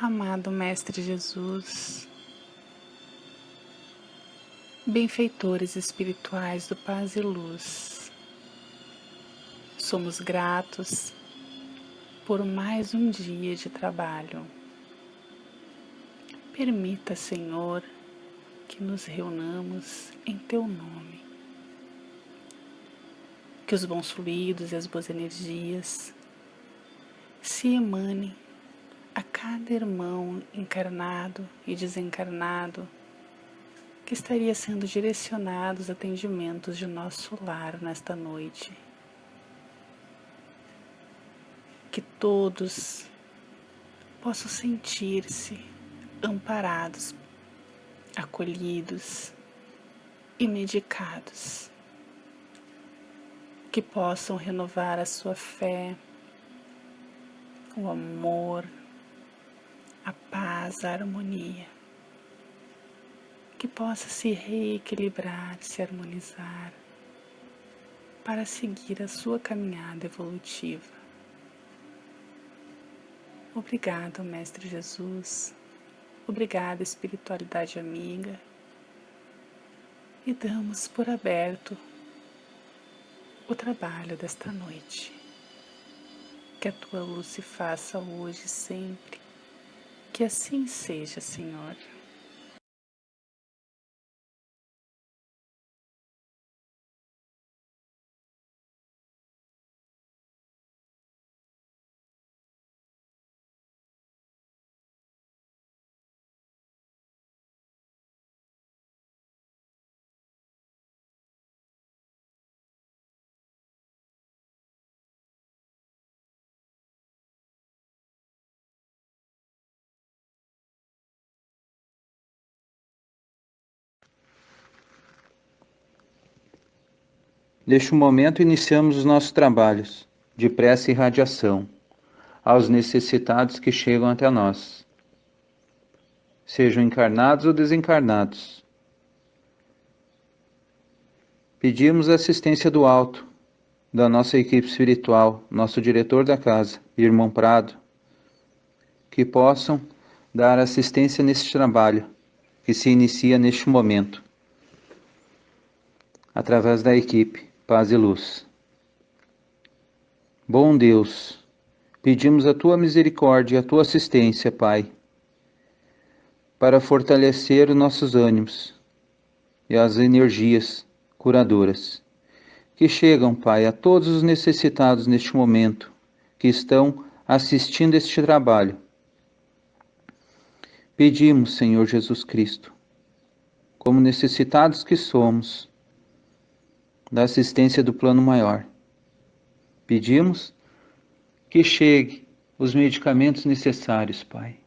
Amado Mestre Jesus, benfeitores espirituais do Paz e Luz, somos gratos por mais um dia de trabalho. Permita, Senhor, que nos reunamos em Teu nome, que os bons fluidos e as boas energias se emanem a cada irmão encarnado e desencarnado que estaria sendo direcionado aos atendimentos de nosso lar nesta noite. Que todos possam sentir-se amparados, acolhidos e medicados. Que possam renovar a sua fé, o amor, a paz, a harmonia. Que possa se reequilibrar, se harmonizar, para seguir a sua caminhada evolutiva. Obrigado, Mestre Jesus. Obrigada, espiritualidade amiga. E damos por aberto o trabalho desta noite. Que a tua luz se faça hoje e sempre. Que assim seja, Senhor. Neste momento, iniciamos os nossos trabalhos de prece e radiação aos necessitados que chegam até nós, sejam encarnados ou desencarnados. Pedimos a assistência do alto, da nossa equipe espiritual, nosso diretor da casa, irmão Prado, que possam dar assistência neste trabalho que se inicia neste momento, através da equipe Paz e Luz. Bom Deus, pedimos a Tua misericórdia e a Tua assistência, Pai, para fortalecer os nossos ânimos e as energias curadoras, que chegam, Pai, a todos os necessitados neste momento, que estão assistindo este trabalho. Pedimos, Senhor Jesus Cristo, como necessitados que somos, da assistência do plano maior. Pedimos que chegue os medicamentos necessários, Pai,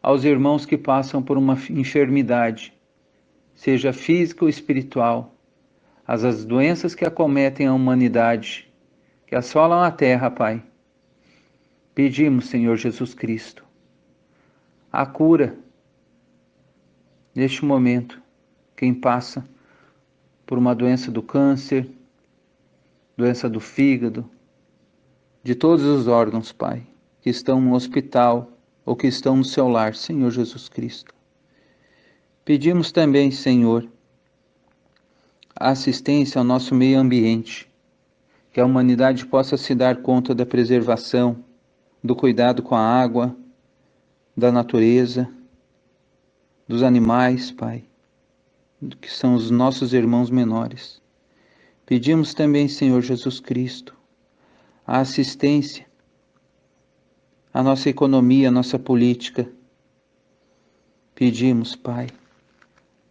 aos irmãos que passam por uma enfermidade, seja física ou espiritual, as doenças que acometem a humanidade, que assolam a terra, Pai. Pedimos, Senhor Jesus Cristo, a cura neste momento, quem passa por uma doença do câncer, doença do fígado, de todos os órgãos, Pai, que estão no hospital ou que estão no seu lar, Senhor Jesus Cristo. Pedimos também, Senhor, a assistência ao nosso meio ambiente, que a humanidade possa se dar conta da preservação, do cuidado com a água, da natureza, dos animais, Pai, que são os nossos irmãos menores. Pedimos também, Senhor Jesus Cristo, a assistência à nossa economia, à nossa política. Pedimos, Pai,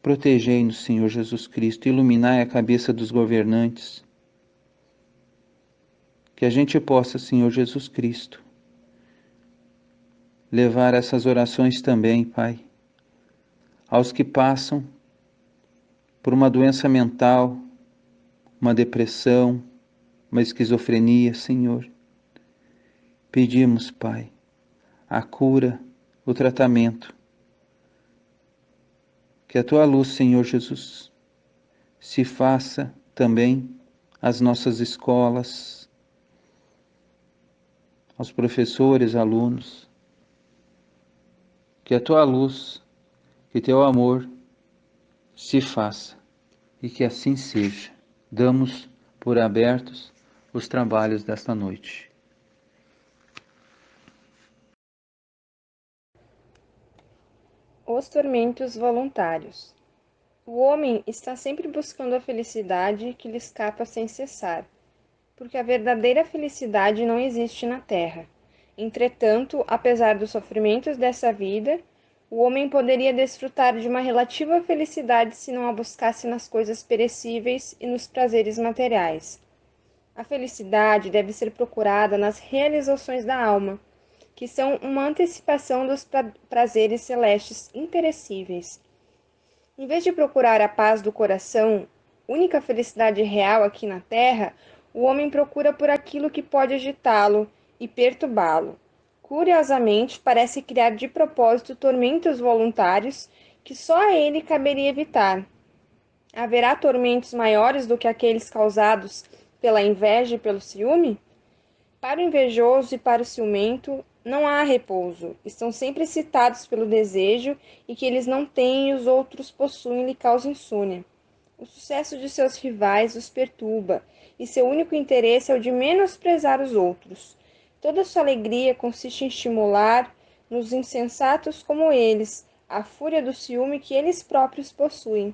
protegei-nos, Senhor Jesus Cristo, iluminai a cabeça dos governantes, que a gente possa, Senhor Jesus Cristo, levar essas orações também, Pai, aos que passam por uma doença mental, uma depressão, uma esquizofrenia, Senhor. Pedimos, Pai, a cura, o tratamento. Que a Tua luz, Senhor Jesus, se faça também às nossas escolas, aos professores, alunos, que a tua luz, que teu amor se faça e que assim seja. Damos por abertos os trabalhos desta noite. Os tormentos voluntários. O homem está sempre buscando a felicidade que lhe escapa sem cessar, porque a verdadeira felicidade não existe na terra. Entretanto, apesar dos sofrimentos dessa vida, o homem poderia desfrutar de uma relativa felicidade se não a buscasse nas coisas perecíveis e nos prazeres materiais. A felicidade deve ser procurada nas realizações da alma, que são uma antecipação dos prazeres celestes imperecíveis. Em vez de procurar a paz do coração, única felicidade real aqui na terra, o homem procura por aquilo que pode agitá-lo e perturbá-lo. Curiosamente, parece criar de propósito tormentos voluntários que só a ele caberia evitar. Haverá tormentos maiores do que aqueles causados pela inveja e pelo ciúme? Para o invejoso e para o ciumento não há repouso, estão sempre excitados pelo desejo e que eles não têm e os outros possuem lhe causa insônia. O sucesso de seus rivais os perturba, e seu único interesse é o de menosprezar os outros. Toda sua alegria consiste em estimular, nos insensatos como eles, a fúria do ciúme que eles próprios possuem.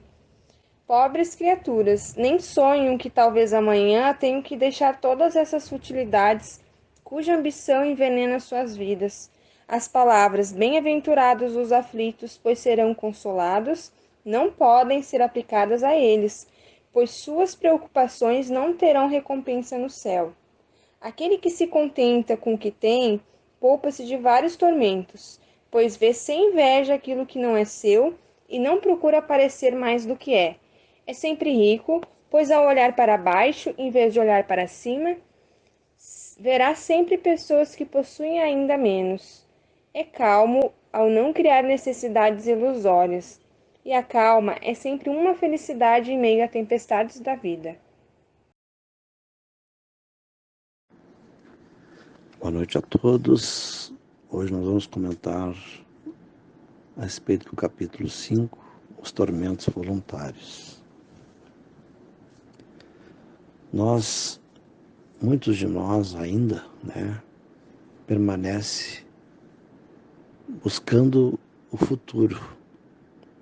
Pobres criaturas, nem sonham que talvez amanhã tenham que deixar todas essas futilidades cuja ambição envenena suas vidas. As palavras bem-aventurados os aflitos, pois serão consolados, não podem ser aplicadas a eles, pois suas preocupações não terão recompensa no céu. Aquele que se contenta com o que tem, poupa-se de vários tormentos, pois vê sem inveja aquilo que não é seu e não procura parecer mais do que é. É sempre rico, pois ao olhar para baixo, em vez de olhar para cima, verá sempre pessoas que possuem ainda menos. É calmo ao não criar necessidades ilusórias. E a calma é sempre uma felicidade em meio a tempestades da vida. Boa noite a todos. Hoje nós vamos comentar a respeito do capítulo 5, os tormentos voluntários. Muitos de nós ainda, permanece buscando o futuro,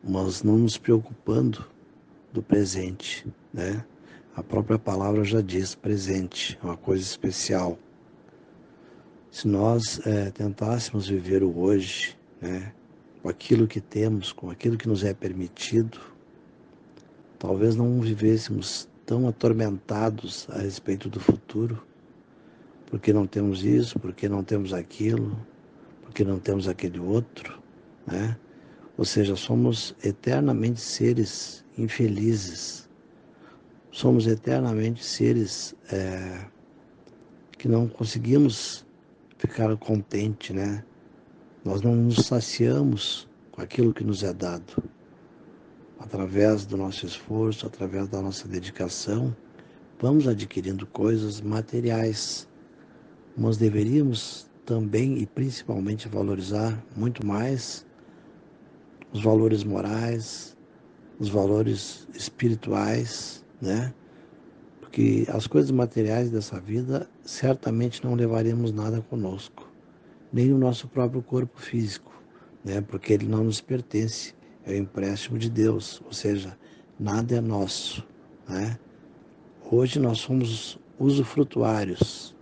mas não nos preocupando do presente, A própria palavra já diz presente, é uma coisa especial. Se nós tentássemos viver o hoje, com aquilo que temos, com aquilo que nos é permitido, talvez não vivêssemos tão atormentados a respeito do futuro, porque não temos isso, porque não temos aquilo, porque não temos aquele outro, Ou seja, somos eternamente seres infelizes, somos eternamente seres que não conseguimos ficar contente, Nós não nos saciamos com aquilo que nos é dado. Através do nosso esforço, através da nossa dedicação, vamos adquirindo coisas materiais, mas deveríamos também e principalmente valorizar muito mais os valores morais, os valores espirituais, Porque as coisas materiais dessa vida certamente não levaremos nada conosco, nem o nosso próprio corpo físico, Porque ele não nos pertence, é o empréstimo de Deus, ou seja, nada é nosso, Hoje nós somos usufrutuários.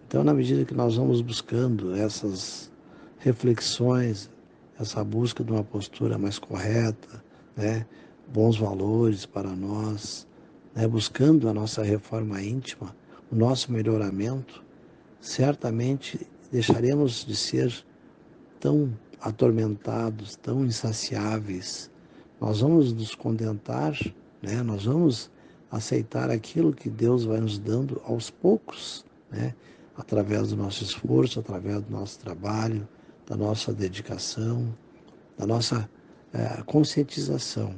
Então, na medida que nós vamos buscando essas reflexões, essa busca de uma postura mais correta, bons valores para nós, buscando a nossa reforma íntima, o nosso melhoramento, certamente deixaremos de ser tão atormentados, tão insaciáveis. Nós vamos nos contentar, Nós vamos aceitar aquilo que Deus vai nos dando aos poucos, Através do nosso esforço, através do nosso trabalho, da nossa dedicação, da nossa conscientização,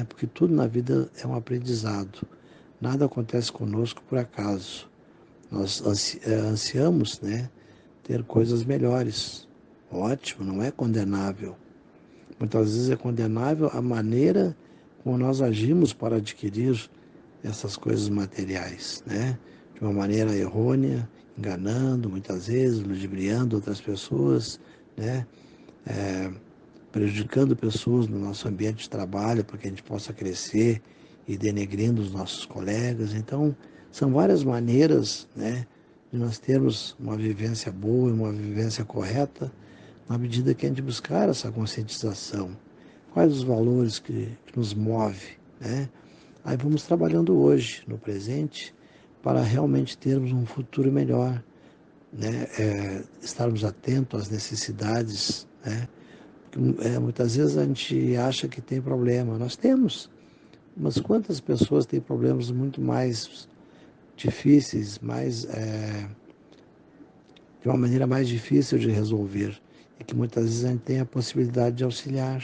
Porque tudo na vida é um aprendizado. Nada acontece conosco por acaso. Nós ansiamos, ter coisas melhores. Ótimo, não é condenável, Muitas vezes é condenável a maneira como nós agimos para adquirir essas coisas materiais, né? De uma maneira errônea, enganando muitas vezes, ludibriando outras pessoas, né? Prejudicando pessoas no nosso ambiente de trabalho para que a gente possa crescer e denegrindo os nossos colegas. Então, são várias maneiras, né, de nós termos uma vivência boa e uma vivência correta na medida que a gente buscar essa conscientização. Quais os valores que nos move, né? Aí vamos trabalhando hoje, no presente, para realmente termos um futuro melhor, né? Estarmos atentos às necessidades, né? Muitas vezes a gente acha que tem problema. Nós temos, mas quantas pessoas têm problemas muito mais difíceis, de uma maneira mais difícil de resolver e que muitas vezes a gente tem a possibilidade de auxiliar,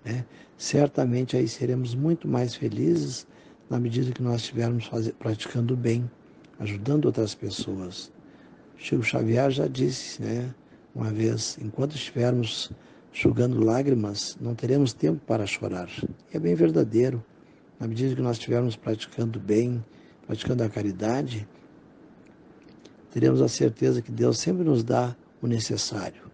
né? Certamente aí seremos muito mais felizes na medida que nós estivermos praticando o bem, ajudando outras pessoas. Chico Xavier já disse, né, uma vez, enquanto estivermos enxugando lágrimas, não teremos tempo para chorar. E é bem verdadeiro. Na medida que nós estivermos praticando o bem, praticando a caridade, teremos a certeza que Deus sempre nos dá o necessário.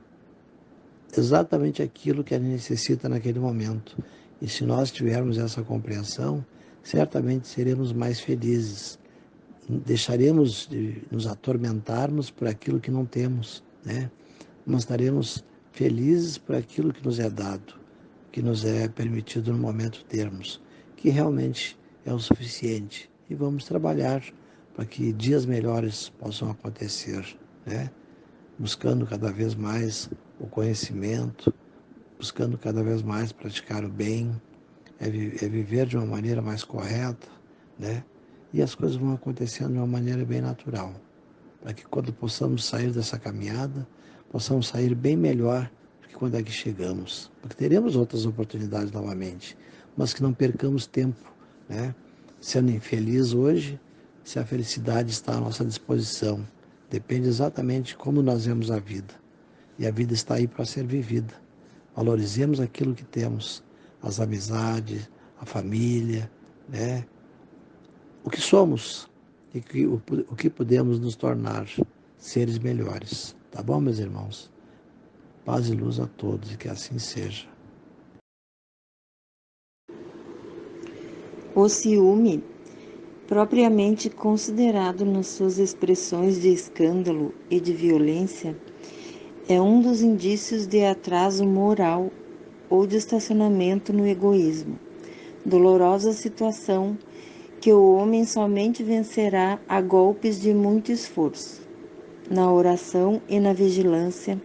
Exatamente aquilo que a gente necessita naquele momento. E se nós tivermos essa compreensão, certamente seremos mais felizes. Deixaremos de nos atormentarmos por aquilo que não temos, né? Nós estaremos felizes por aquilo que nos é dado, que nos é permitido no momento termos, que realmente é o suficiente. E vamos trabalhar para que dias melhores possam acontecer, né? Buscando cada vez mais o conhecimento, buscando cada vez mais praticar o bem, viver de uma maneira mais correta, né? E as coisas vão acontecendo de uma maneira bem natural, para que quando possamos sair dessa caminhada, possamos sair bem melhor do que quando aqui chegamos. Porque teremos outras oportunidades novamente, mas que não percamos tempo, né? Sendo infeliz hoje, se a felicidade está à nossa disposição. Depende exatamente de como nós vemos a vida. E a vida está aí para ser vivida. Valorizemos aquilo que temos, as amizades, a família, né? O que somos e o que podemos nos tornar seres melhores. Tá bom, meus irmãos? Paz e luz a todos e que assim seja. O ciúme, propriamente considerado nas suas expressões de escândalo e de violência, é um dos indícios de atraso moral ou de estacionamento no egoísmo. Dolorosa situação que o homem somente vencerá a golpes de muito esforço, na oração e na vigilância,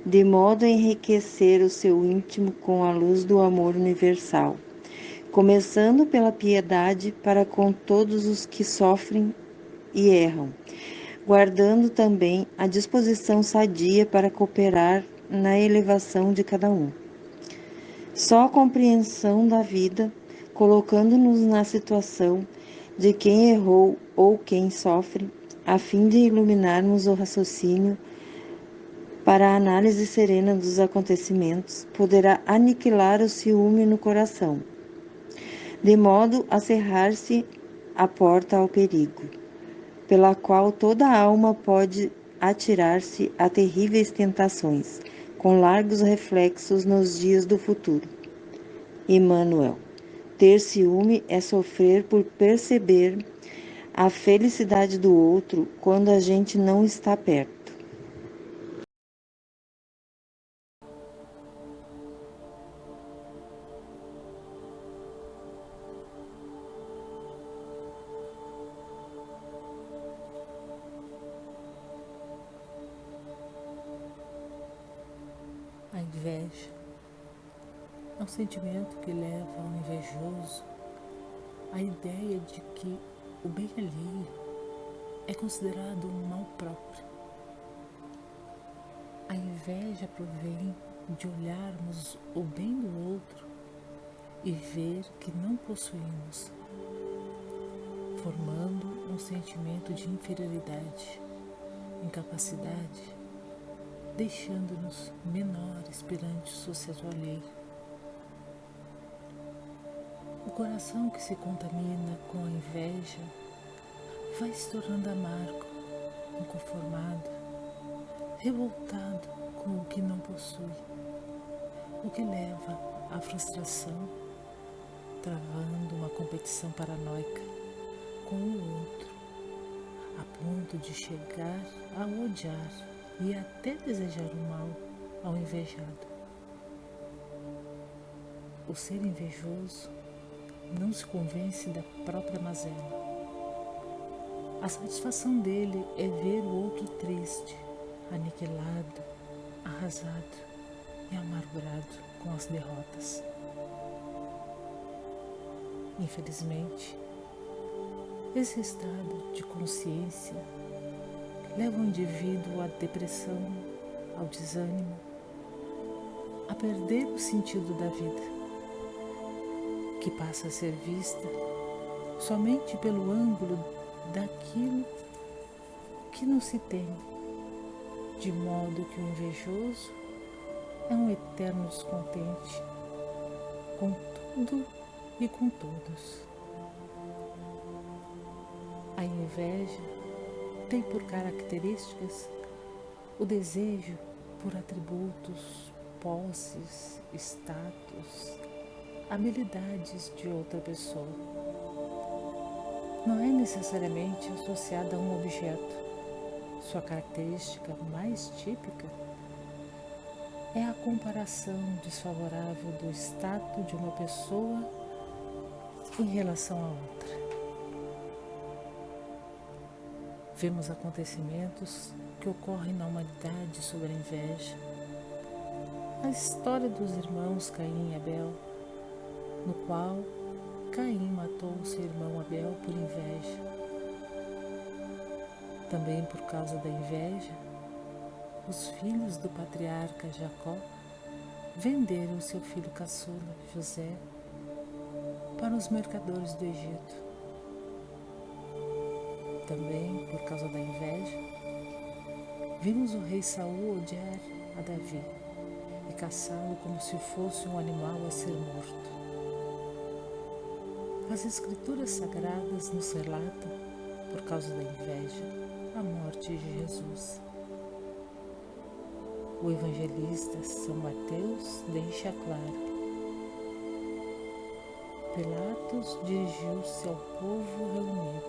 de modo a enriquecer o seu íntimo com a luz do amor universal, começando pela piedade para com todos os que sofrem e erram, guardando também a disposição sadia para cooperar na elevação de cada um. Só a compreensão da vida, colocando-nos na situação de quem errou ou quem sofre, a fim de iluminarmos o raciocínio para a análise serena dos acontecimentos, poderá aniquilar o ciúme no coração, de modo a cerrar-se a porta ao perigo, pela qual toda alma pode atirar-se a terríveis tentações, com largos reflexos nos dias do futuro. Emmanuel. Ter ciúme é sofrer por perceber a felicidade do outro quando a gente não está perto. A inveja é um sentimento que leva ao invejoso a ideia de que o bem alheio é considerado um mal próprio. A inveja provém de olharmos o bem do outro e ver que não possuímos, formando um sentimento de inferioridade, incapacidade, deixando-nos menores perante o sucesso alheio. coração que se contamina com a inveja vai se tornando amargo, inconformado, revoltado com o que não possui, o que leva à frustração, travando uma competição paranoica com o outro, a ponto de chegar a odiar e até desejar o mal ao invejado. O ser invejoso não se convence da própria mazela. A satisfação dele é ver o outro triste, aniquilado, arrasado e amargurado com as derrotas. Infelizmente, esse estado de consciência leva o indivíduo à depressão, ao desânimo, a perder o sentido da vida, que passa a ser vista somente pelo ângulo daquilo que não se tem, de modo que o invejoso é um eterno descontente com tudo e com todos. A inveja tem por características o desejo por atributos, posses, status, habilidades de outra pessoa. Não é necessariamente associada a um objeto. Sua característica mais típica é a comparação desfavorável do status de uma pessoa em relação a outra. Vemos acontecimentos que ocorrem na humanidade sobre a inveja. A história dos irmãos Caim e Abel, no qual Caim matou seu irmão Abel por inveja. Também por causa da inveja, os filhos do patriarca Jacó venderam seu filho caçula, José, para os mercadores do Egito. Também por causa da inveja, vimos o rei Saul odiar a Davi e caçá-lo como se fosse um animal a ser morto. As escrituras sagradas nos relatam, por causa da inveja, a morte de Jesus. O evangelista São Mateus deixa claro: Pilatos dirigiu-se ao povo reunido: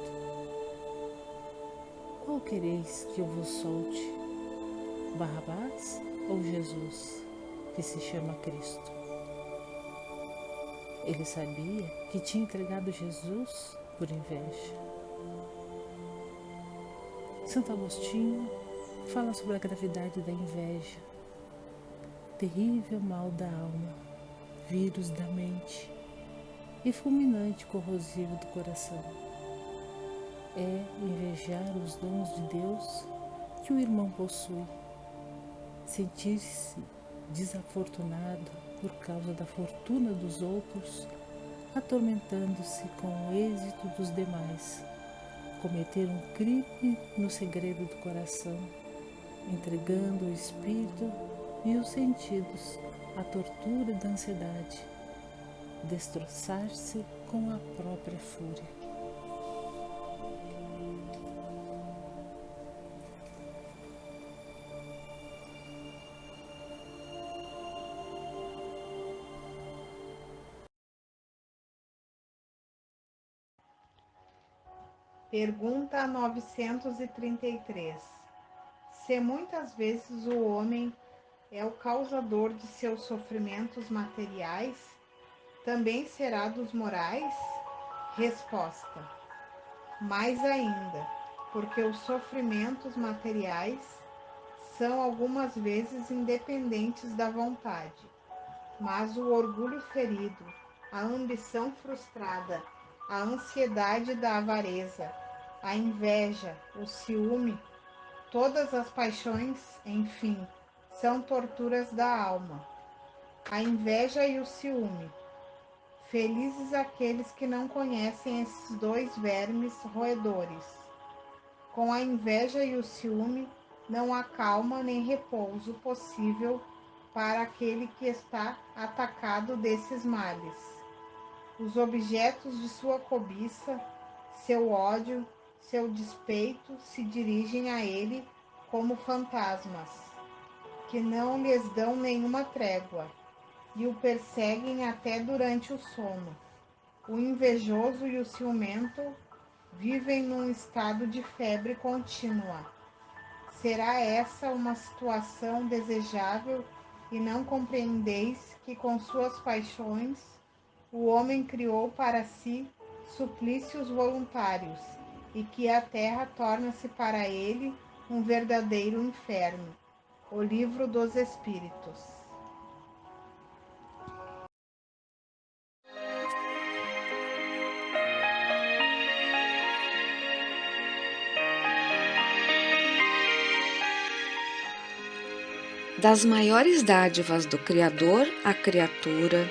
Qual quereis que eu vos solte, Barrabás ou Jesus, que se chama Cristo? Ele sabia que tinha entregado Jesus por inveja. Santo Agostinho fala sobre a gravidade da inveja, terrível mal da alma, vírus da mente e fulminante corrosivo do coração. É invejar os dons de Deus que o irmão possui, sentir-se desafortunado por causa da fortuna dos outros, atormentando-se com o êxito dos demais, cometer um crime no segredo do coração, entregando o espírito e os sentidos à tortura da ansiedade, destroçar-se com a própria fúria. Pergunta 933. Se muitas vezes o homem é o causador de seus sofrimentos materiais, também será dos morais? Resposta: mais ainda, porque os sofrimentos materiais são algumas vezes independentes da vontade, mas o orgulho ferido, a ambição frustrada, a ansiedade da avareza, a inveja, o ciúme, todas as paixões, enfim, são torturas da alma. A inveja e o ciúme. Felizes aqueles que não conhecem esses dois vermes roedores. Com a inveja e o ciúme, não há calma nem repouso possível para aquele que está atacado desses males. os objetos de sua cobiça, seu ódio, seu despeito se dirigem a ele como fantasmas, que não lhes dão nenhuma trégua, e o perseguem até durante o sono. O invejoso e o ciumento vivem num estado de febre contínua. Será essa uma situação desejável e não compreendeis que com suas paixões o homem criou para si suplícios voluntários e que a terra torna-se para ele um verdadeiro inferno. O Livro dos Espíritos. Das maiores dádivas do Criador à criatura,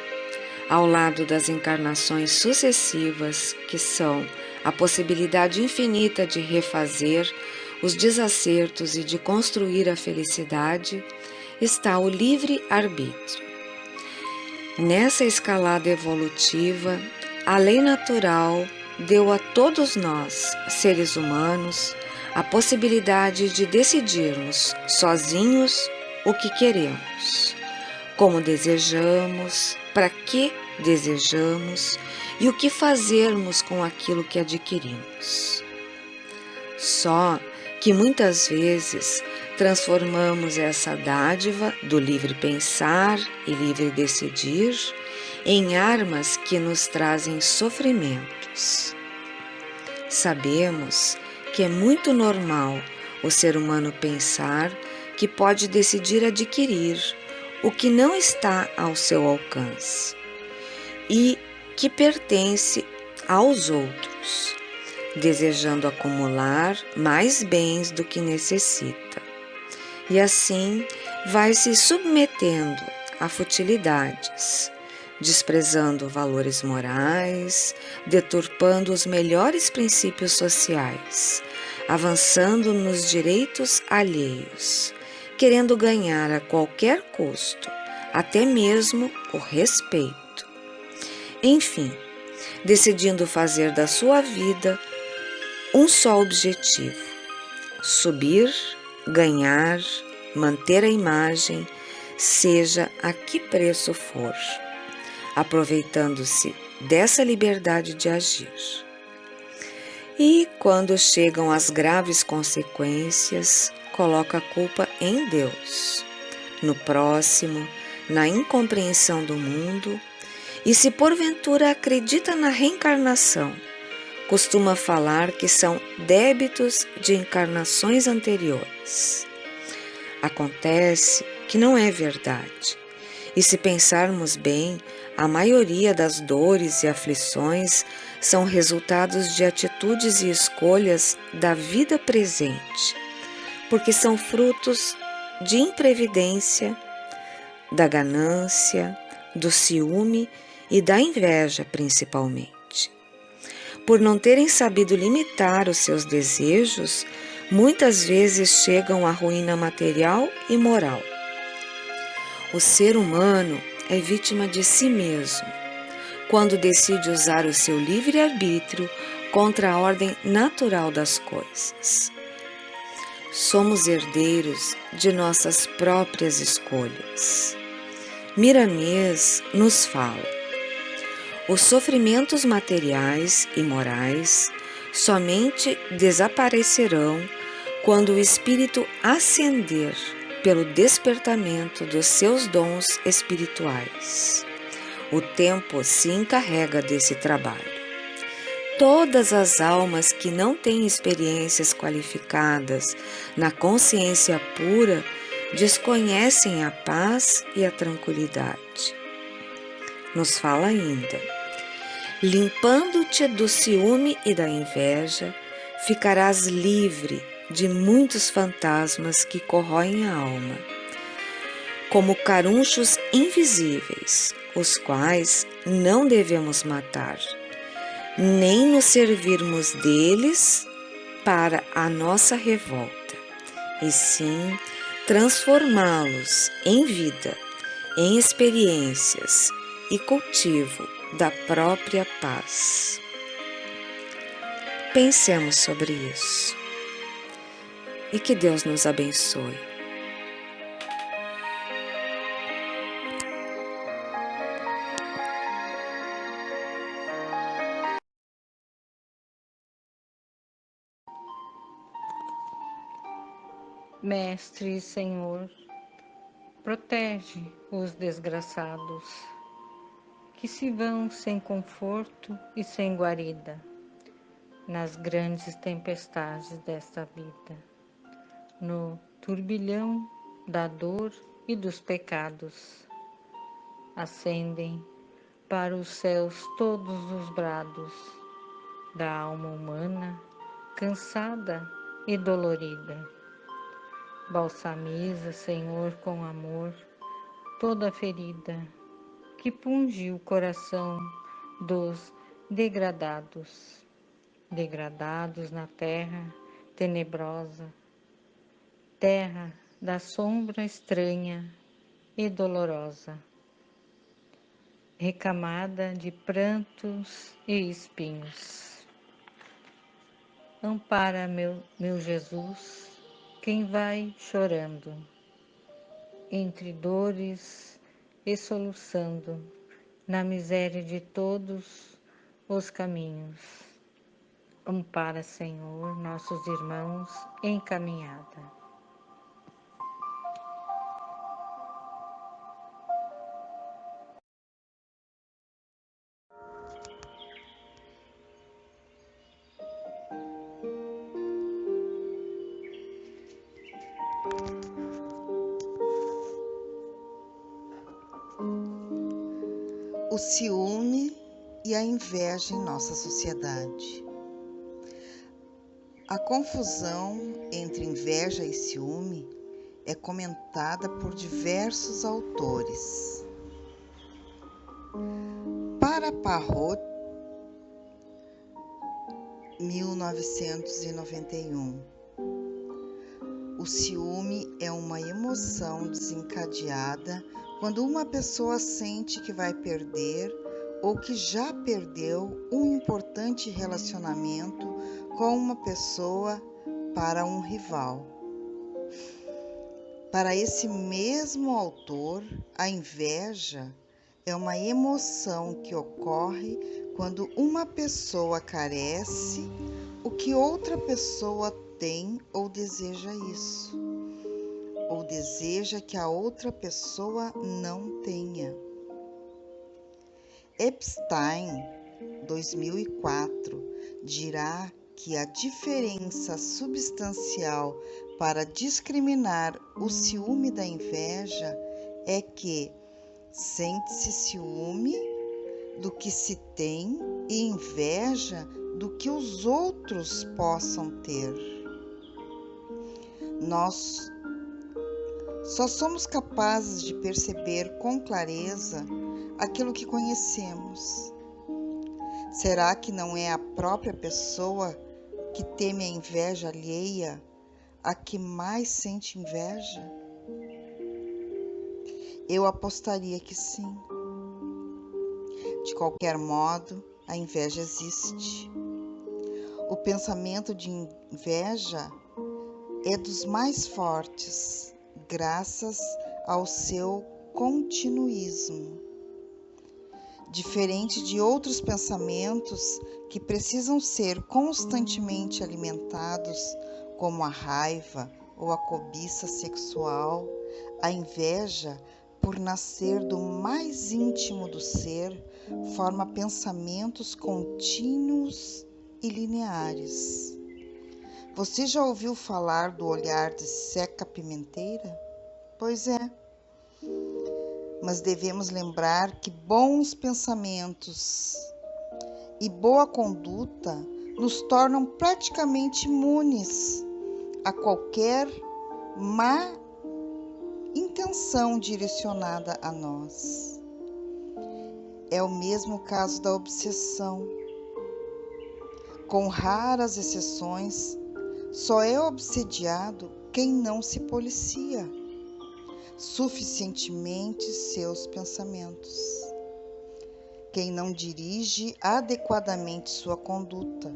ao lado das encarnações sucessivas, que são a possibilidade infinita de refazer os desacertos e de construir a felicidade, está o livre-arbítrio. Nessa escalada evolutiva, a lei natural deu a todos nós, seres humanos, a possibilidade de decidirmos sozinhos o que queremos, como desejamos, para que desejamos e o que fazermos com aquilo que adquirimos. Só que muitas vezes transformamos essa dádiva do livre pensar e livre decidir em armas que nos trazem sofrimentos. Sabemos que é muito normal o ser humano pensar que pode decidir adquirir o que não está ao seu alcance e que pertence aos outros, desejando acumular mais bens do que necessita. E assim vai se submetendo a futilidades, desprezando valores morais, deturpando os melhores princípios sociais, avançando nos direitos alheios, querendo ganhar a qualquer custo, até mesmo o respeito. Enfim, decidindo fazer da sua vida um só objetivo: subir, ganhar, manter a imagem, seja a que preço for, aproveitando-se dessa liberdade de agir. E quando chegam as graves consequências, coloca a culpa em Deus, no próximo, na incompreensão do mundo, e se porventura acredita na reencarnação, costuma falar que são débitos de encarnações anteriores. Acontece que não é verdade, e se pensarmos bem, a maioria das dores e aflições são resultados de atitudes e escolhas da vida presente, porque são frutos de imprevidência, da ganância, do ciúme e da inveja principalmente. Por não terem sabido limitar os seus desejos, muitas vezes chegam à ruína material e moral. O ser humano é vítima de si mesmo, quando decide usar o seu livre-arbítrio contra a ordem natural das coisas. Somos herdeiros de nossas próprias escolhas. Miramês nos fala: os sofrimentos materiais e morais somente desaparecerão quando o espírito ascender pelo despertamento dos seus dons espirituais. O tempo se encarrega desse trabalho. Todas as almas que não têm experiências qualificadas na consciência pura desconhecem a paz e a tranquilidade. Nos fala ainda: limpando-te do ciúme e da inveja, ficarás livre de muitos fantasmas que corroem a alma, como carunchos invisíveis, os quais não devemos matar, nem nos servirmos deles para a nossa revolta, e sim transformá-los em vida, em experiências e cultivo da própria paz. Pensemos sobre isso e que Deus nos abençoe. Mestre e Senhor, protege os desgraçados que se vão sem conforto e sem guarida nas grandes tempestades desta vida, no turbilhão da dor e dos pecados. Ascendem para os céus todos os brados da alma humana, cansada e dolorida. Balsamiza, Senhor, com amor, toda ferida que punge o coração dos degradados na terra tenebrosa, terra da sombra estranha e dolorosa, recamada de prantos e espinhos. Ampara, meu Jesus, quem vai chorando, entre dores e soluçando, na miséria de todos os caminhos. Ampara, Senhor, nossos irmãos em caminhada. O ciúme e a inveja em nossa sociedade. A confusão entre inveja e ciúme é comentada por diversos autores. Para Parrot, 1991, o ciúme é uma emoção desencadeada quando uma pessoa sente que vai perder ou que já perdeu um importante relacionamento com uma pessoa para um rival. Para esse mesmo autor, a inveja é uma emoção que ocorre quando uma pessoa carece o que outra pessoa tem ou deseja isso, ou deseja que a outra pessoa não tenha. Epstein, 2004, dirá que a diferença substancial para discriminar o ciúme da inveja é que sente-se ciúme do que se tem e inveja do que os outros possam ter. Nós só somos capazes de perceber com clareza aquilo que conhecemos. Será que não é a própria pessoa que teme a inveja alheia a que mais sente inveja? Eu apostaria que sim. De qualquer modo, a inveja existe. O pensamento de inveja é dos mais fortes, graças ao seu continuismo. Diferente de outros pensamentos que precisam ser constantemente alimentados, como a raiva ou a cobiça sexual, a inveja, por nascer do mais íntimo do ser, forma pensamentos contínuos e lineares. Você já ouviu falar do olhar de Seca Pimenteira? Pois é. Mas devemos lembrar que bons pensamentos e boa conduta nos tornam praticamente imunes a qualquer má intenção direcionada a nós. É o mesmo caso da obsessão. Com raras exceções, só é obsediado quem não se policia suficientemente seus pensamentos. quem não dirige adequadamente sua conduta,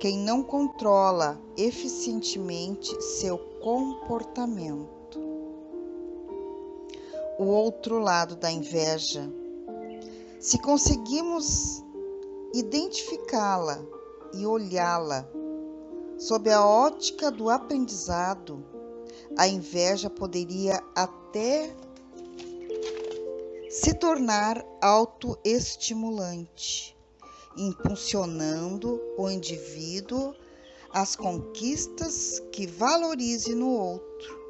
quem não controla eficientemente seu comportamento. O outro lado da inveja. Se conseguimos identificá-la e olhá-la sob a ótica do aprendizado, a inveja poderia até se tornar autoestimulante, impulsionando o indivíduo às conquistas que valorize no outro.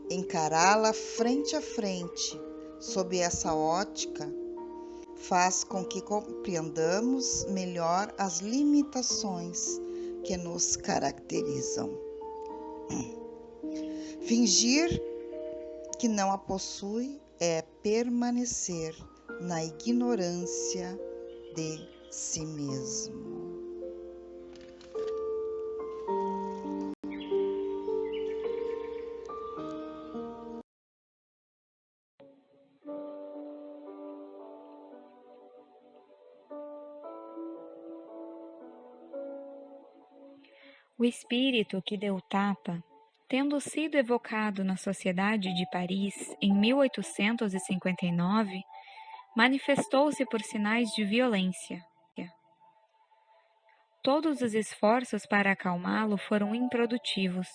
Encará-la frente a frente, sob essa ótica, faz com que compreendamos melhor as limitações que nos caracterizam. Fingir que não a possui é permanecer na ignorância de si mesmo. O espírito que deu o tapa, tendo sido evocado na Sociedade de Paris em 1859, manifestou-se por sinais de violência. Todos os esforços para acalmá-lo foram improdutivos.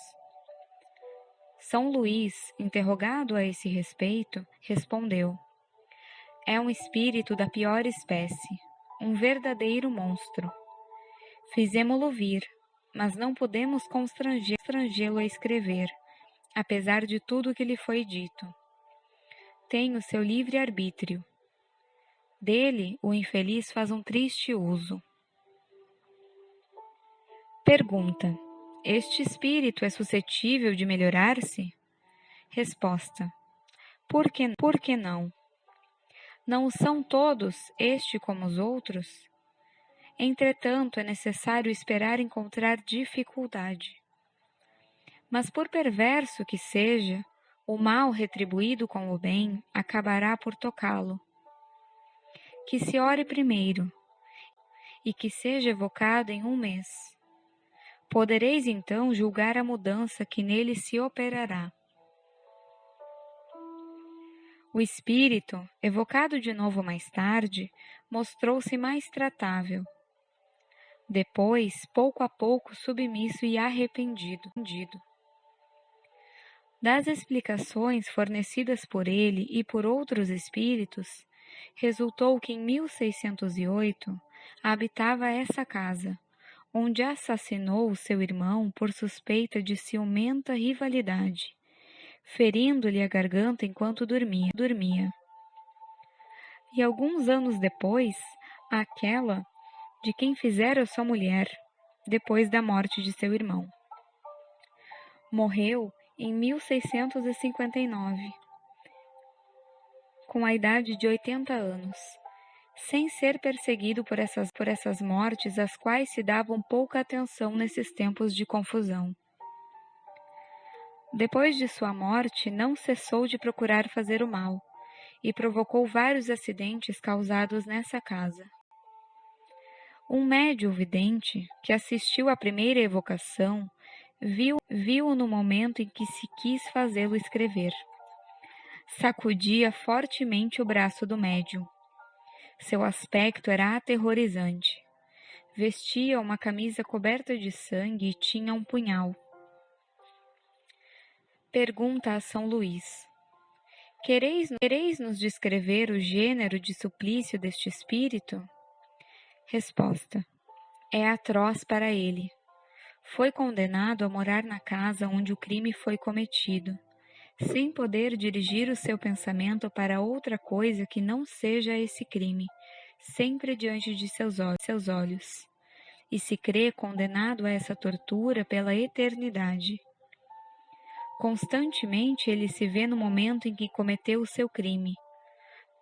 São Luís, interrogado a esse respeito, respondeu: é um espírito da pior espécie, um verdadeiro monstro. Fizemo-lo vir, mas não podemos constrangê-lo a escrever, apesar de tudo o que lhe foi dito. Tem o seu livre-arbítrio. Dele, o infeliz faz um triste uso. Pergunta: este espírito é suscetível de melhorar-se? Resposta: por que não? Não o são todos, este como os outros? Entretanto, é necessário esperar encontrar dificuldade. Mas por perverso que seja, o mal retribuído com o bem acabará por tocá-lo. Que se ore primeiro, e que seja evocado em um mês. Podereis então julgar a mudança que nele se operará. O espírito, evocado de novo mais tarde, mostrou-se mais tratável. Depois, pouco a pouco, submisso e arrependido. Das explicações fornecidas por ele e por outros espíritos, resultou que em 1608 habitava essa casa, onde assassinou o seu irmão por suspeita de ciumenta rivalidade, ferindo-lhe a garganta enquanto dormia. E alguns anos depois, aquela de quem fizera sua mulher, depois da morte de seu irmão. Morreu em 1659, com a idade de 80 anos, sem ser perseguido por essas mortes às quais se davam pouca atenção nesses tempos de confusão. Depois de sua morte, não cessou de procurar fazer o mal, e provocou vários acidentes causados nessa casa. Um médium vidente, que assistiu à primeira evocação, viu-o no momento em que se quis fazê-lo escrever. Sacudia fortemente o braço do médium. Seu aspecto era aterrorizante. Vestia uma camisa coberta de sangue e tinha um punhal. Pergunta a São Luís: Quereis nos descrever o gênero de suplício deste espírito? Resposta: é atroz para ele. Foi condenado a morar na casa onde o crime foi cometido, sem poder dirigir o seu pensamento para outra coisa que não seja esse crime, sempre diante de seus olhos, e se crê condenado a essa tortura pela eternidade. Constantemente ele se vê no momento em que cometeu o seu crime.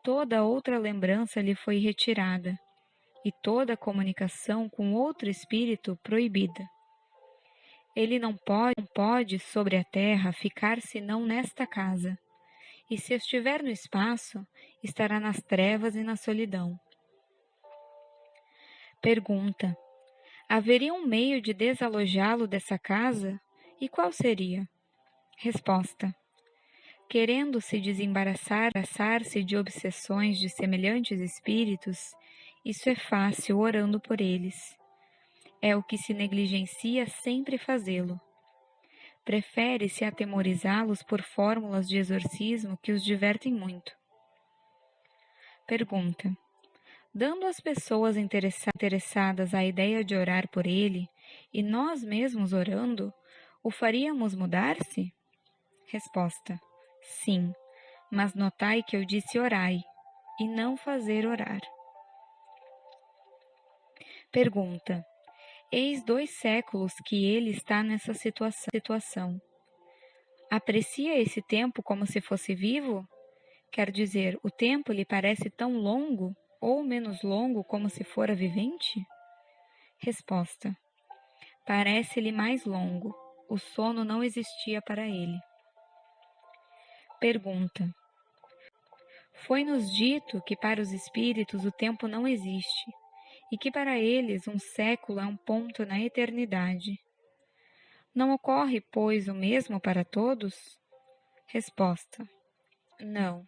Toda outra lembrança lhe foi retirada, e toda a comunicação com outro espírito proibida. Ele não pode sobre a terra ficar senão nesta casa, e se estiver no espaço, estará nas trevas e na solidão. Pergunta: haveria um meio de desalojá-lo dessa casa? E qual seria? Resposta: querendo se desembaraçar-se de obsessões de semelhantes espíritos, isso é fácil orando por eles. É o que se negligencia sempre fazê-lo. Prefere-se atemorizá-los por fórmulas de exorcismo que os divertem muito. Pergunta: dando às pessoas interessadas a ideia de orar por ele, e nós mesmos orando, o faríamos mudar-se? Resposta: sim, mas notai que eu disse orai, e não fazer orar. Pergunta: eis 2 séculos que ele está nessa situação. Aprecia esse tempo como se fosse vivo? Quer dizer, o tempo lhe parece tão longo ou menos longo como se fora vivente? Resposta: parece-lhe mais longo. O sono não existia para ele. Pergunta: foi-nos dito que para os espíritos o tempo não existe e que para eles um século é um ponto na eternidade. Não ocorre, pois, o mesmo para todos? Resposta: não.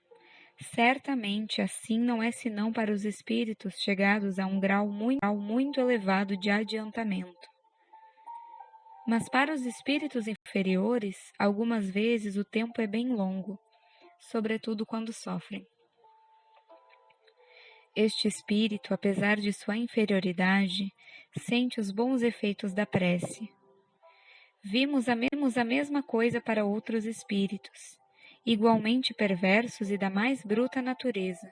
Certamente assim não é senão para os espíritos chegados a um grau muito elevado de adiantamento. Mas para os espíritos inferiores, algumas vezes o tempo é bem longo, sobretudo quando sofrem. Este espírito, apesar de sua inferioridade, sente os bons efeitos da prece. Vimos a mesma coisa para outros espíritos, igualmente perversos e da mais bruta natureza.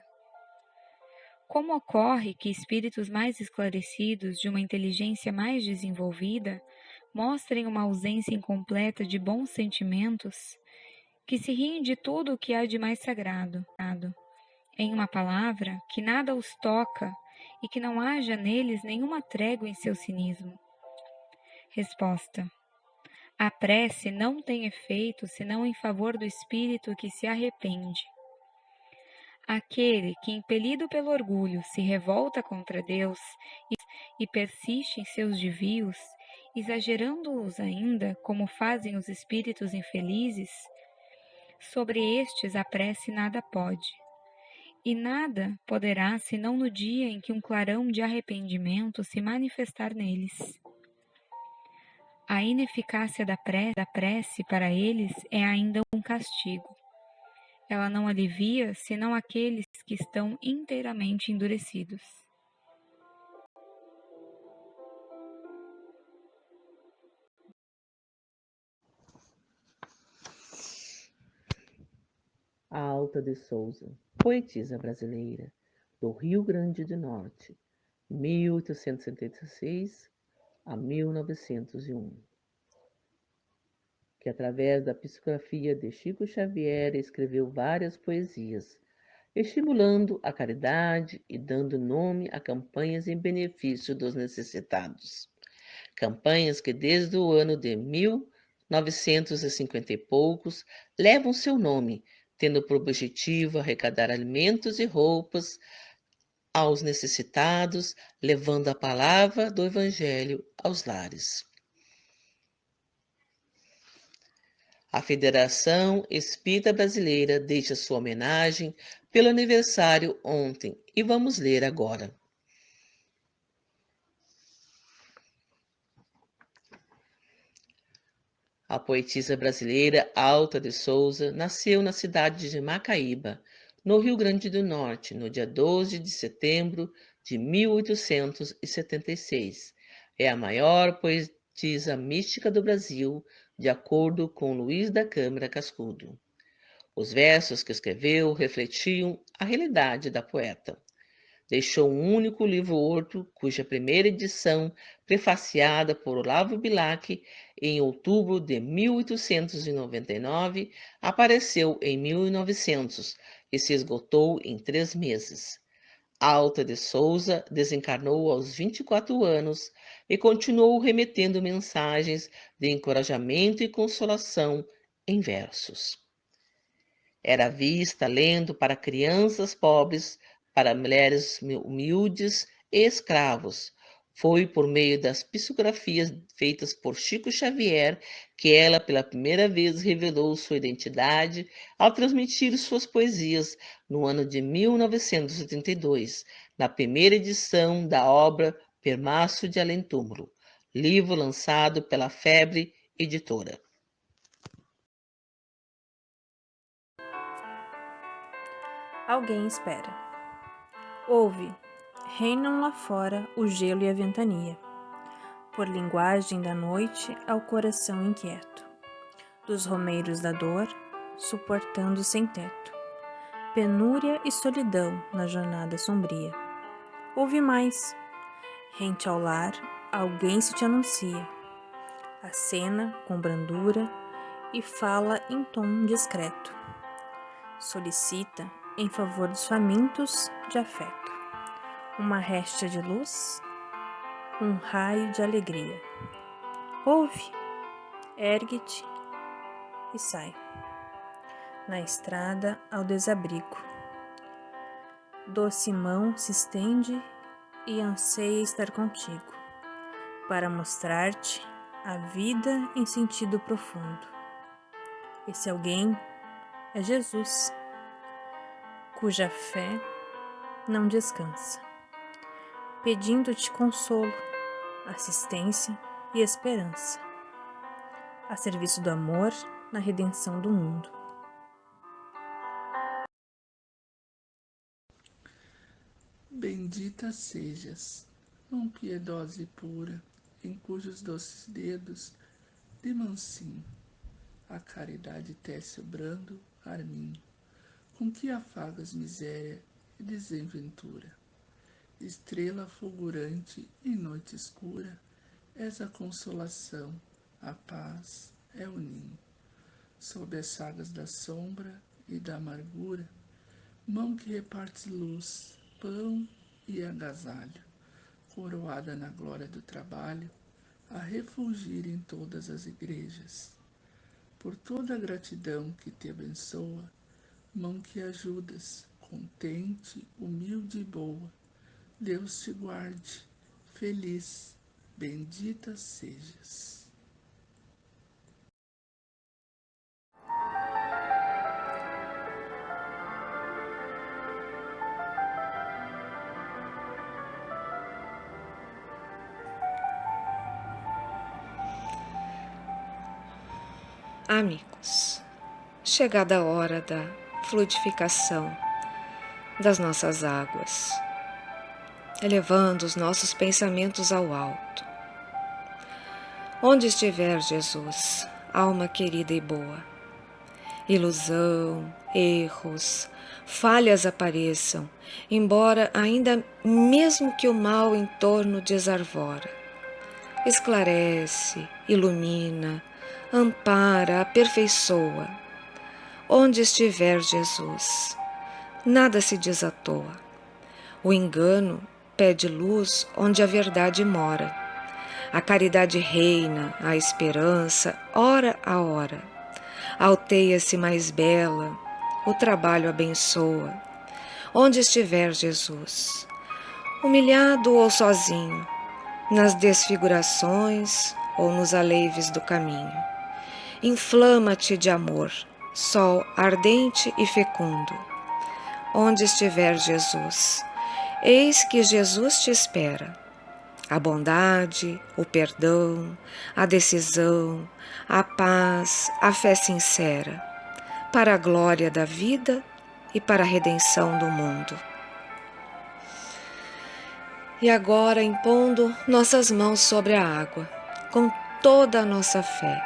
Como ocorre que espíritos mais esclarecidos, de uma inteligência mais desenvolvida, mostrem uma ausência incompleta de bons sentimentos, que se riem de tudo o que há de mais sagrado? Em uma palavra, que nada os toca e que não haja neles nenhuma trégua em seu cinismo. Resposta: a prece não tem efeito senão em favor do espírito que se arrepende. Aquele que, impelido pelo orgulho, se revolta contra Deus e persiste em seus desvios, exagerando-os ainda, como fazem os espíritos infelizes, sobre estes a prece nada pode. E nada poderá senão no dia em que um clarão de arrependimento se manifestar neles. A ineficácia da prece para eles é ainda um castigo. Ela não alivia senão aqueles que estão inteiramente endurecidos. Alta de Souza, poetisa brasileira, do Rio Grande do Norte, 1876 a 1901. Que através da psicografia de Chico Xavier escreveu várias poesias, estimulando a caridade e dando nome a campanhas em benefício dos necessitados. Campanhas que desde o ano de 1950 e poucos levam seu nome, tendo por objetivo arrecadar alimentos e roupas aos necessitados, levando a palavra do Evangelho aos lares. A Federação Espírita Brasileira deixa sua homenagem pelo aniversário ontem e vamos ler agora. A poetisa brasileira Alta de Souza nasceu na cidade de Macaíba, no Rio Grande do Norte, no dia 12 de setembro de 1876. É a maior poetisa mística do Brasil, de acordo com Luiz da Câmara Cascudo. Os versos que escreveu refletiam a realidade da poeta. Deixou um único livro-horto, cuja primeira edição, prefaciada por Olavo Bilac, em outubro de 1899, apareceu em 1900 e se esgotou em 3 meses. Alta de Souza desencarnou aos 24 anos e continuou remetendo mensagens de encorajamento e consolação em versos. Era vista lendo para crianças pobres, para mulheres humildes e escravos. Foi por meio das psicografias feitas por Chico Xavier que ela pela primeira vez revelou sua identidade ao transmitir suas poesias no ano de 1972, na primeira edição da obra Permaço de Além-Túmulo, livro lançado pela Febre Editora. Alguém espera. Ouve, reinam lá fora o gelo e a ventania, por linguagem da noite ao coração inquieto, dos romeiros da dor, suportando sem teto, penúria e solidão na jornada sombria. Ouve mais, rente ao lar, alguém se te anuncia, acena com brandura e fala em tom discreto, solicita em favor dos famintos de afeto, uma réstia de luz, um raio de alegria. Ouve, ergue-te e sai, na estrada ao desabrigo. Doce mão se estende e anseia estar contigo, para mostrar-te a vida em sentido profundo. Esse alguém é Jesus, cuja fé não descansa, pedindo-te consolo, assistência e esperança, a serviço do amor na redenção do mundo. Bendita sejas, mão piedosa e pura, em cujos doces dedos, de mansinho, a caridade tece o brando arminho, com que afagas miséria e desventura. Estrela fulgurante em noite escura, és a consolação, a paz é o ninho. Sob as sagas da sombra e da amargura, mão que repartes luz, pão e agasalho, coroada na glória do trabalho, a refulgir em todas as igrejas. Por toda a gratidão que te abençoa, mão que ajudas, contente, humilde e boa, Deus te guarde, feliz, bendita sejas. Amigos, chegada a hora da fluidificação das nossas águas, elevando os nossos pensamentos ao alto. Onde estiver Jesus, alma querida e boa, ilusão, erros, falhas apareçam, embora ainda mesmo que o mal em torno desarvora. Esclarece, ilumina, ampara, aperfeiçoa. Onde estiver Jesus, nada se diz à toa. O engano pede luz onde a verdade mora. A caridade reina, a esperança, hora a hora. Alteia-se mais bela, o trabalho abençoa. Onde estiver Jesus, humilhado ou sozinho, nas desfigurações ou nos aleives do caminho. Inflama-te de amor, sol ardente e fecundo. Onde estiver Jesus, eis que Jesus te espera. A bondade, o perdão, a decisão, a paz, a fé sincera, para a glória da vida e para a redenção do mundo. E agora, impondo nossas mãos sobre a água, com toda a nossa fé,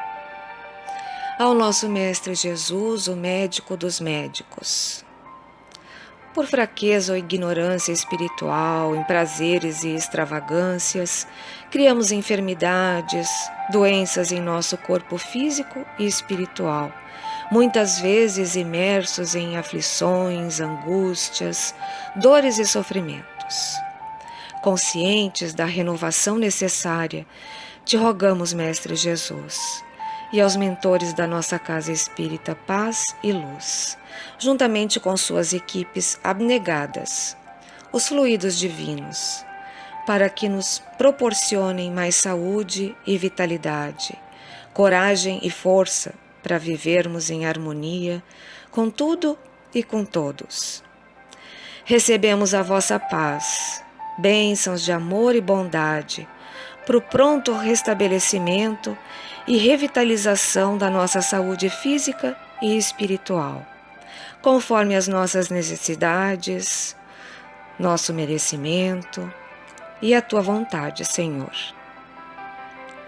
ao nosso Mestre Jesus, o médico dos médicos. Por fraqueza ou ignorância espiritual, em prazeres e extravagâncias, criamos enfermidades, doenças em nosso corpo físico e espiritual, muitas vezes imersos em aflições, angústias, dores e sofrimentos. Conscientes da renovação necessária, te rogamos, Mestre Jesus, e aos mentores da nossa Casa Espírita Paz e Luz, juntamente com suas equipes abnegadas, os fluidos divinos, para que nos proporcionem mais saúde e vitalidade, coragem e força para vivermos em harmonia com tudo e com todos. Recebemos a vossa paz, bênçãos de amor e bondade, para o pronto restabelecimento e revitalização da nossa saúde física e espiritual, conforme as nossas necessidades, nosso merecimento e a tua vontade, Senhor.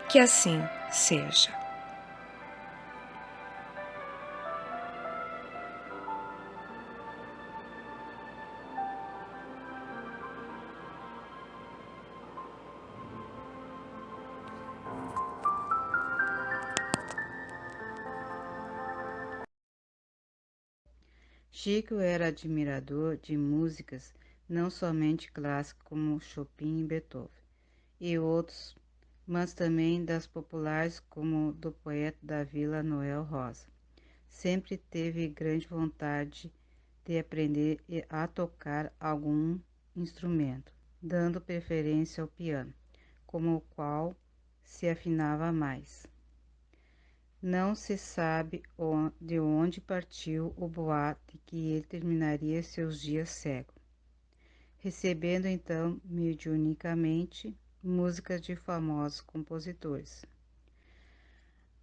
Que assim seja. Chico era admirador de músicas não somente clássicas como Chopin e Beethoven e outros, mas também das populares como do poeta da Vila Noel Rosa. Sempre teve grande vontade de aprender a tocar algum instrumento, dando preferência ao piano, como o qual se afinava mais. Não se sabe de onde partiu o boato que ele terminaria seus dias cego, recebendo então mediunicamente músicas de famosos compositores.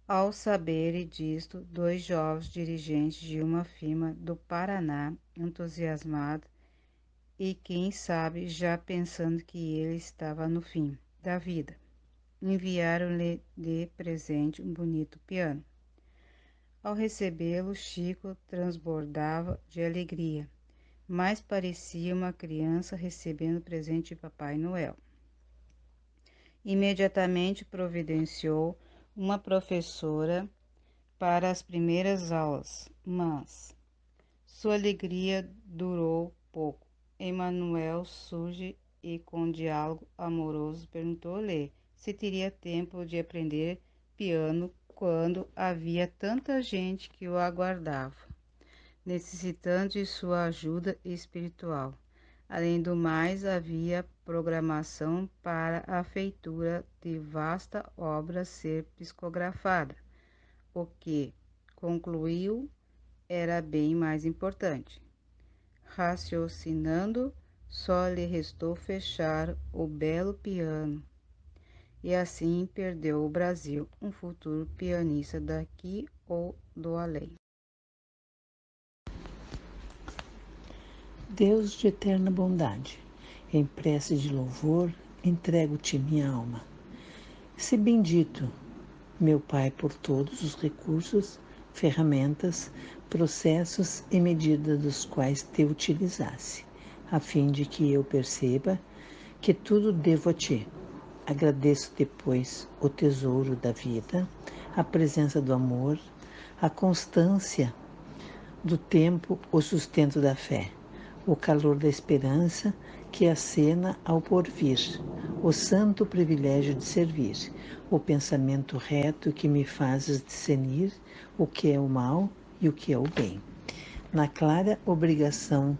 Ao saberem disto, 2 jovens dirigentes de uma firma do Paraná, entusiasmados e quem sabe já pensando que ele estava no fim da vida, enviaram-lhe de presente um bonito piano. Ao recebê-lo, Chico transbordava de alegria, mas parecia uma criança recebendo presente de Papai Noel. Imediatamente providenciou uma professora para as primeiras aulas, mas sua alegria durou pouco. Emanuel surge e, com diálogo amoroso, perguntou-lhe se teria tempo de aprender piano quando havia tanta gente que o aguardava, necessitando de sua ajuda espiritual. Além do mais, havia programação para a feitura de vasta obra ser psicografada, o que, concluiu, era bem mais importante. Raciocinando, só lhe restou fechar o belo piano, e assim perdeu o Brasil um futuro pianista daqui ou do além. Deus de eterna bondade, em prece de louvor, entrego-te minha alma. Se bendito, meu Pai, por todos os recursos, ferramentas, processos e medidas dos quais te utilizasse, a fim de que eu perceba que tudo devo a ti. Agradeço depois o tesouro da vida, a presença do amor, a constância do tempo, o sustento da fé, o calor da esperança que acena ao porvir, o santo privilégio de servir, o pensamento reto que me fazes discernir o que é o mal e o que é o bem, na clara obrigação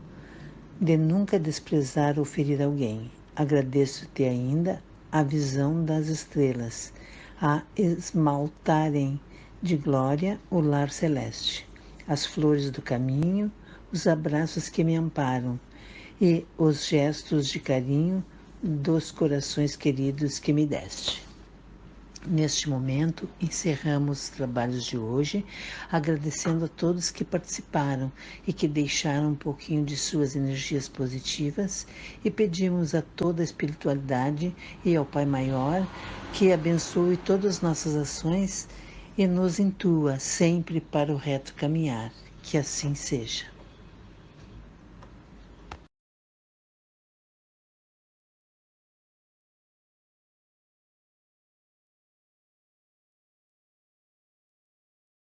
de nunca desprezar ou ferir alguém. Agradeço-te ainda a visão das estrelas, a esmaltarem de glória o lar celeste, as flores do caminho, os abraços que me amparam e os gestos de carinho dos corações queridos que me deste. Neste momento, encerramos os trabalhos de hoje, agradecendo a todos que participaram e que deixaram um pouquinho de suas energias positivas e pedimos a toda a espiritualidade e ao Pai Maior que abençoe todas as nossas ações e nos intua sempre para o reto caminhar. Que assim seja.